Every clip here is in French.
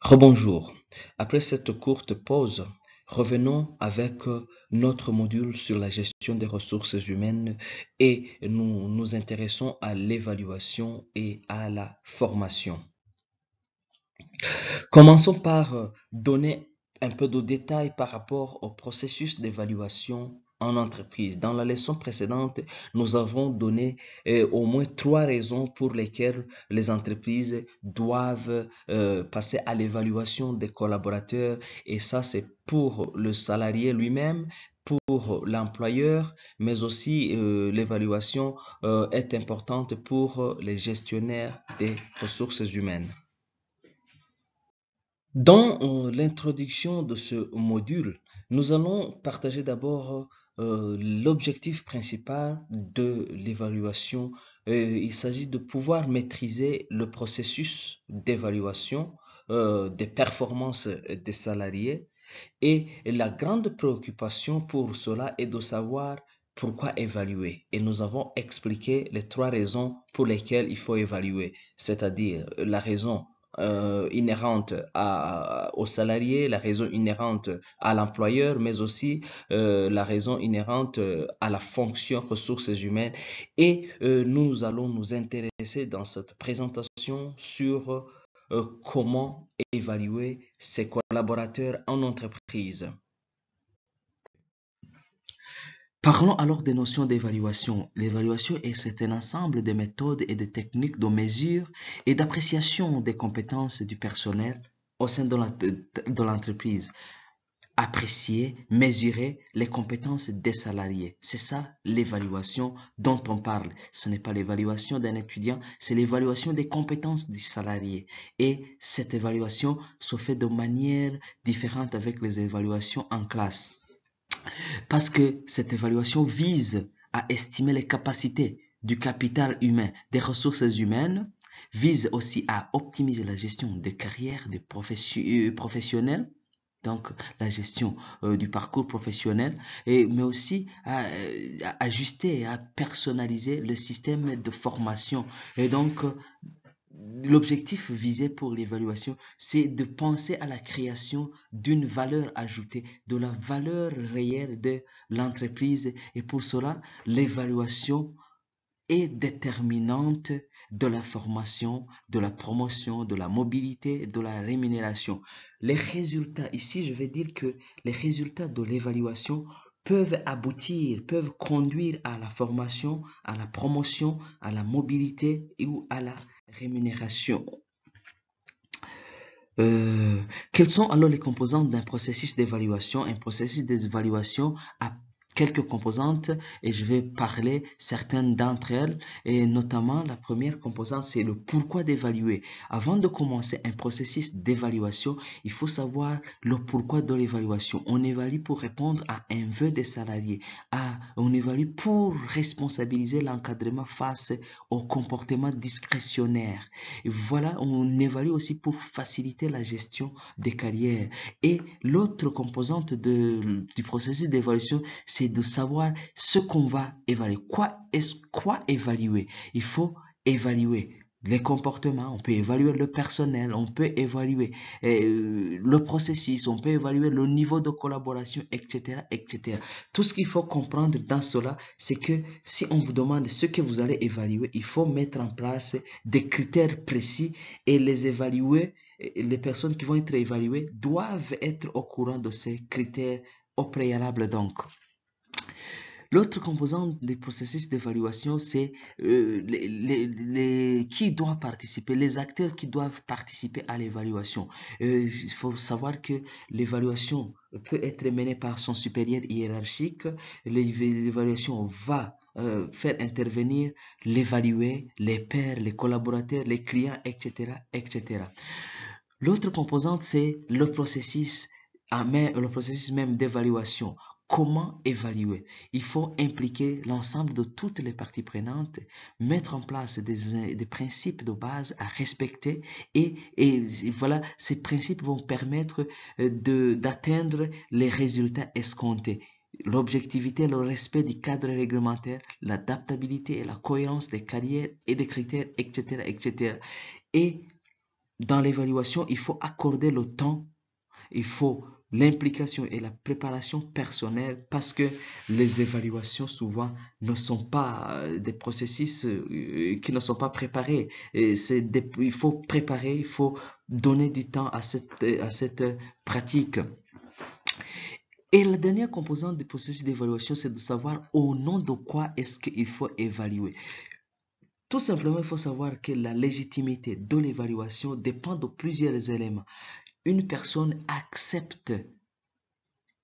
Rebonjour. Après cette courte pause, revenons avec notre module sur la gestion des ressources humaines et nous nous intéressons à l'évaluation et à la formation. Commençons par donner un peu de détails par rapport au processus d'évaluation en entreprise. Dans la leçon précédente, nous avons donné au moins 3 raisons pour lesquelles les entreprises doivent passer à l'évaluation des collaborateurs, et ça c'est pour le salarié lui-même, pour l'employeur, mais aussi l'évaluation est importante pour les gestionnaires des ressources humaines. Dans l'introduction de ce module, nous allons partager d'abord l'objectif principal de l'évaluation. Il s'agit de pouvoir maîtriser le processus d'évaluation des performances des salariés, et la grande préoccupation pour cela est de savoir pourquoi évaluer. Et nous avons expliqué les 3 raisons pour lesquelles il faut évaluer, c'est-à-dire la raison inhérente au salarié, la raison inhérente à l'employeur, mais aussi la raison inhérente à la fonction ressources humaines. Et nous allons nous intéresser dans cette présentation sur comment évaluer ses collaborateurs en entreprise. Parlons alors des notions d'évaluation. L'évaluation c'est un ensemble de méthodes et de techniques de mesure et d'appréciation des compétences du personnel au sein de l'entreprise. Apprécier, mesurer les compétences des salariés. C'est ça l'évaluation dont on parle. Ce n'est pas l'évaluation d'un étudiant, c'est l'évaluation des compétences du salarié. Et cette évaluation se fait de manière différente avec les évaluations en classe. Parce que cette évaluation vise à estimer les capacités du capital humain, des ressources humaines, vise aussi à optimiser la gestion des carrières des professionnels, donc la gestion du parcours professionnel, mais aussi à ajuster, à personnaliser le système de formation. Et donc, l'objectif visé pour l'évaluation, c'est de penser à la création d'une valeur ajoutée, de la valeur réelle de l'entreprise. Et pour cela, l'évaluation est déterminante de la formation, de la promotion, de la mobilité, de la rémunération. Les résultats, ici je vais dire que les résultats de l'évaluation peuvent aboutir, peuvent conduire à la formation, à la promotion, à la mobilité ou à la rémunération. Quelles sont alors les composantes d'un processus d'évaluation? Un processus d'évaluation a quelques composantes et je vais parler certaines d'entre elles, et notamment la première composante, c'est le pourquoi d'évaluer. Avant de commencer un processus d'évaluation, il faut savoir le pourquoi de l'évaluation. On évalue pour répondre à un vœu des salariés. On évalue pour responsabiliser l'encadrement face au comportement discrétionnaire. Et voilà, on évalue aussi pour faciliter la gestion des carrières. Et l'autre composante du processus d'évaluation, c'est de savoir ce qu'on va évaluer. Quoi évaluer? Il faut évaluer les comportements, on peut évaluer le personnel, on peut évaluer le processus, on peut évaluer le niveau de collaboration, etc., etc. Tout ce qu'il faut comprendre dans cela, c'est que si on vous demande ce que vous allez évaluer, il faut mettre en place des critères précis et les évaluer. Les personnes qui vont être évaluées doivent être au courant de ces critères au préalable donc. L'autre composante des processus d'évaluation, c'est qui doit participer, les acteurs qui doivent participer à l'évaluation. Il faut savoir que l'évaluation peut être menée par son supérieur hiérarchique. L'évaluation va faire intervenir l'évalué, les pairs, les collaborateurs, les clients, etc., etc. L'autre composante, c'est le processus même d'évaluation. Comment évaluer? Il faut impliquer l'ensemble de toutes les parties prenantes, mettre en place des principes de base à respecter, et voilà, ces principes vont permettre d'atteindre les résultats escomptés. L'objectivité, le respect du cadre réglementaire, l'adaptabilité et la cohérence des carrières et des critères, etc., etc. Et dans l'évaluation, il faut accorder le temps, il faut l'implication et la préparation personnelle parce que les évaluations souvent ne sont pas des processus qui ne sont pas préparés. Et il faut préparer, il faut donner du temps à cette pratique. Et la dernière composante du processus d'évaluation, c'est de savoir au nom de quoi est-ce qu'il faut évaluer. Tout simplement, il faut savoir que la légitimité de l'évaluation dépend de plusieurs éléments. Une personne accepte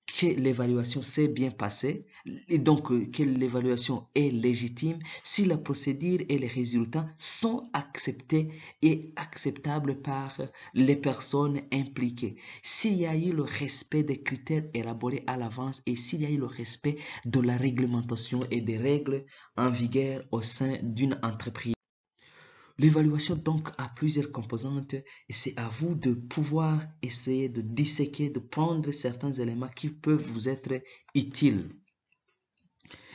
que l'évaluation s'est bien passée et donc que l'évaluation est légitime si la procédure et les résultats sont acceptés et acceptables par les personnes impliquées. S'il y a eu le respect des critères élaborés à l'avance et s'il y a eu le respect de la réglementation et des règles en vigueur au sein d'une entreprise. L'évaluation donc a plusieurs composantes et c'est à vous de pouvoir essayer de disséquer, de prendre certains éléments qui peuvent vous être utiles.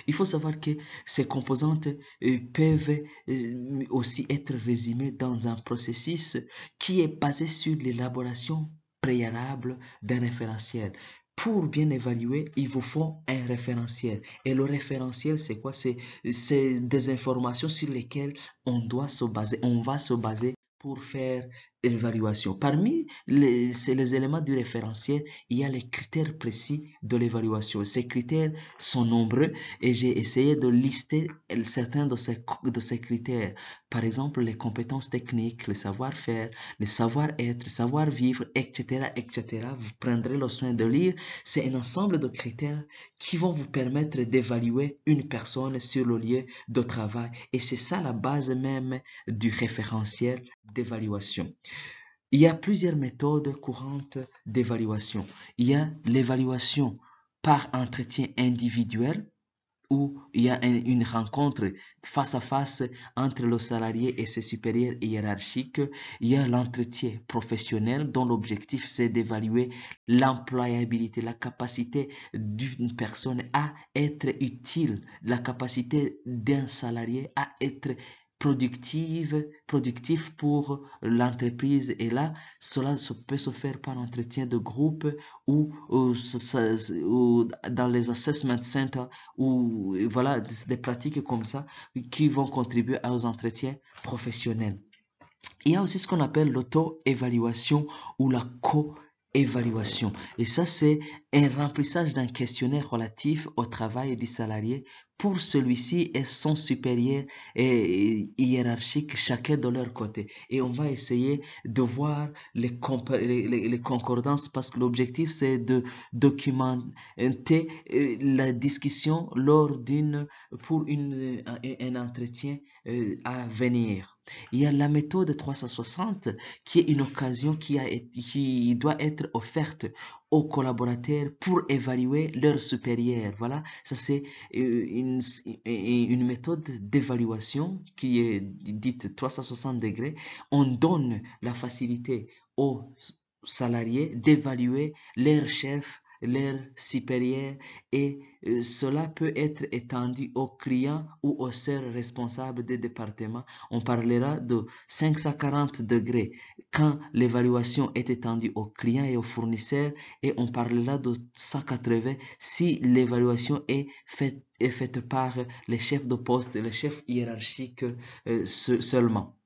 Il faut savoir que ces composantes peuvent aussi être résumées dans un processus qui est basé sur l'élaboration préalable d'un référentiel. Pour bien évaluer, il vous faut un référentiel. Et le référentiel, c'est quoi? C'est des informations sur lesquelles on doit se baser, on va se baser pour faire l'évaluation. Parmi les éléments du référentiel, il y a les critères précis de l'évaluation. Ces critères sont nombreux et j'ai essayé de lister certains de ces critères. Par exemple, les compétences techniques, le savoir-faire, le savoir-être, le savoir-vivre, etc., etc. Vous prendrez le soin de lire. C'est un ensemble de critères qui vont vous permettre d'évaluer une personne sur le lieu de travail. Et c'est ça la base même du référentiel d'évaluation. Il y a plusieurs méthodes courantes d'évaluation. Il y a l'évaluation par entretien individuel où il y a une rencontre face à face entre le salarié et ses supérieurs hiérarchiques. Il y a l'entretien professionnel dont l'objectif c'est d'évaluer l'employabilité, la capacité d'une personne à être utile, la capacité d'un salarié à être productif pour l'entreprise. Et là, cela peut se faire par entretien de groupe ou dans les assessment centers ou voilà des pratiques comme ça qui vont contribuer aux entretiens professionnels. Il y a aussi ce qu'on appelle l'auto-évaluation ou la co-évaluation. Et ça, c'est un remplissage d'un questionnaire relatif au travail du salarié pour celui-ci et son supérieur et hiérarchique, chacun de leur côté. Et on va essayer de voir les concordances parce que l'objectif, c'est de documenter la discussion pour un entretien à venir. Il y a la méthode 360 qui est une occasion qui doit être offerte aux collaborateurs pour évaluer leurs supérieurs. Voilà, ça c'est une méthode d'évaluation qui est dite 360 degrés. On donne la facilité aux salariés d'évaluer leurs chefs, leurs supérieurs et cela peut être étendu aux clients ou aux seuls responsables des départements. On parlera de 540 degrés quand l'évaluation est étendue aux clients et aux fournisseurs et on parlera de 180 si l'évaluation est faite par les chefs de poste, les chefs hiérarchiques seulement.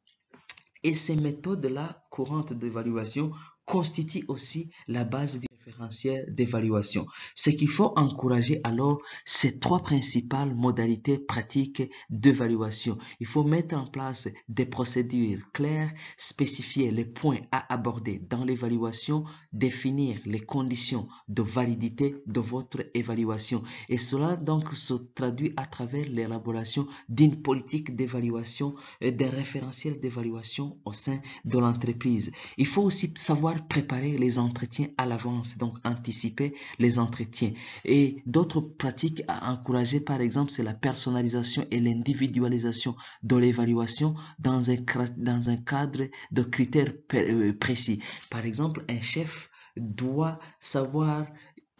Et ces méthodes-là courantes d'évaluation constituent aussi la base du référentiel d'évaluation. Ce qu'il faut encourager alors, c'est trois principales modalités pratiques d'évaluation. Il faut mettre en place des procédures claires, spécifier les points à aborder dans l'évaluation, définir les conditions de validité de votre évaluation. Et cela donc se traduit à travers l'élaboration d'une politique d'évaluation, des référentiels d'évaluation au sein de l'entreprise. Il faut aussi savoir préparer les entretiens à l'avance, donc anticiper les entretiens. Et d'autres pratiques à encourager, par exemple, c'est la personnalisation et l'individualisation de l'évaluation dans un cadre de critères précis. Par exemple, un chef doit savoir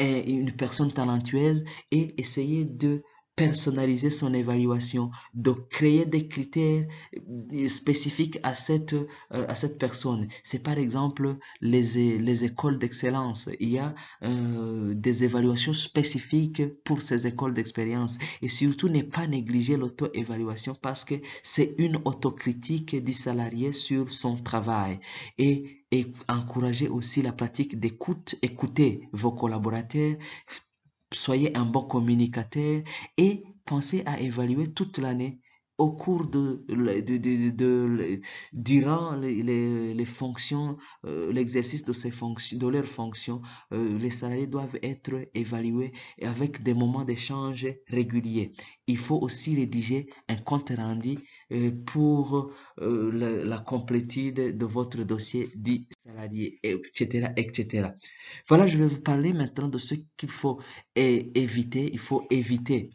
une personne talentueuse et essayer de personnaliser son évaluation, de créer des critères spécifiques à cette personne. C'est par exemple les écoles d'excellence. Il y a des évaluations spécifiques pour ces écoles d'expérience. Et surtout, ne pas négliger l'auto-évaluation parce que c'est une autocritique du salarié sur son travail. Et encourager aussi la pratique d'écoute. Écoutez vos collaborateurs, soyez un bon communicateur et pensez à évaluer toute l'année au cours durant les fonctions, l'exercice de ces fonctions, de leurs fonctions, les salariés doivent être évalués avec des moments d'échange réguliers. Il faut aussi rédiger un compte rendu pour la complétude de votre dossier du salarié, etc., etc. Voilà, je vais vous parler maintenant de ce qu'il faut éviter. Il faut éviter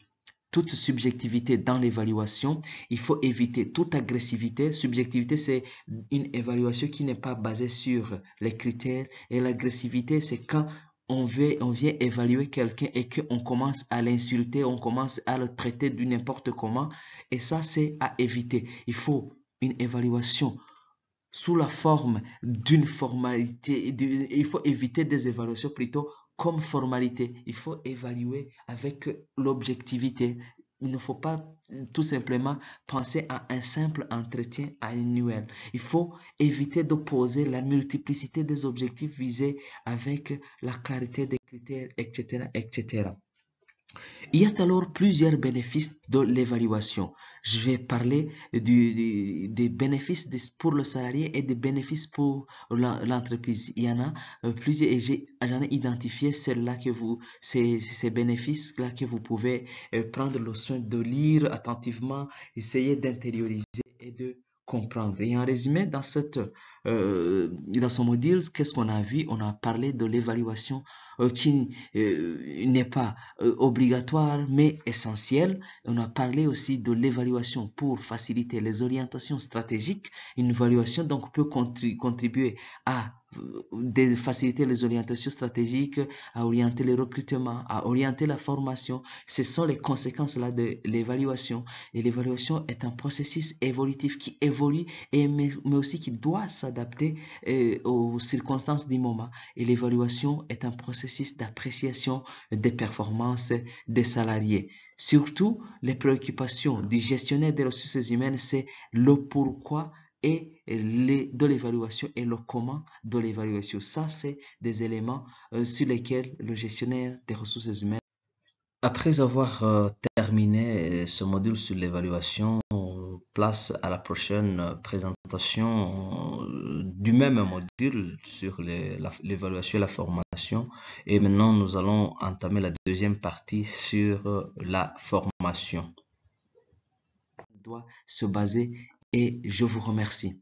toute subjectivité dans l'évaluation. Il faut éviter toute agressivité. Subjectivité, c'est une évaluation qui n'est pas basée sur les critères. Et l'agressivité, c'est quand on vient évaluer quelqu'un et qu'on commence à l'insulter, on commence à le traiter de n'importe comment. Et ça, c'est à éviter. Il faut une évaluation sous la forme d'une formalité. Il faut éviter des évaluations plutôt comme formalité. Il faut évaluer avec l'objectivité. Il ne faut pas tout simplement penser à un simple entretien annuel. Il faut éviter d'opposer la multiplicité des objectifs visés avec la clarité des critères, etc., etc. Il y a alors plusieurs bénéfices de l'évaluation. Je vais parler des bénéfices pour le salarié et des bénéfices pour l'entreprise. Il y en a plusieurs et j'en ai identifié ceux-là ces bénéfices-là que vous pouvez prendre le soin de lire attentivement, essayer d'intérioriser et de comprendre. Et en résumé, dans ce module, qu'est-ce qu'on a vu? On a parlé de l'évaluation qui n'est pas obligatoire mais essentielle. On a parlé aussi de l'évaluation pour faciliter les orientations stratégiques. Une évaluation donc peut contribuer à faciliter les orientations stratégiques, à orienter le recrutement, à orienter la formation. Ce sont les conséquences là de l'évaluation. Et l'évaluation est un processus évolutif qui évolue mais aussi qui doit s'adapter aux circonstances du moment. Et l'évaluation est un processus d'appréciation des performances des salariés. Surtout, les préoccupations du gestionnaire des ressources humaines, c'est le pourquoi et de l'évaluation et le comment de l'évaluation. Ça, c'est des éléments sur lesquels le gestionnaire des ressources humaines. Après avoir terminé ce module sur l'évaluation, place à la prochaine présentation du même module sur l'évaluation et la formation. Et maintenant, nous allons entamer la deuxième partie sur la formation. On doit se baser et je vous remercie.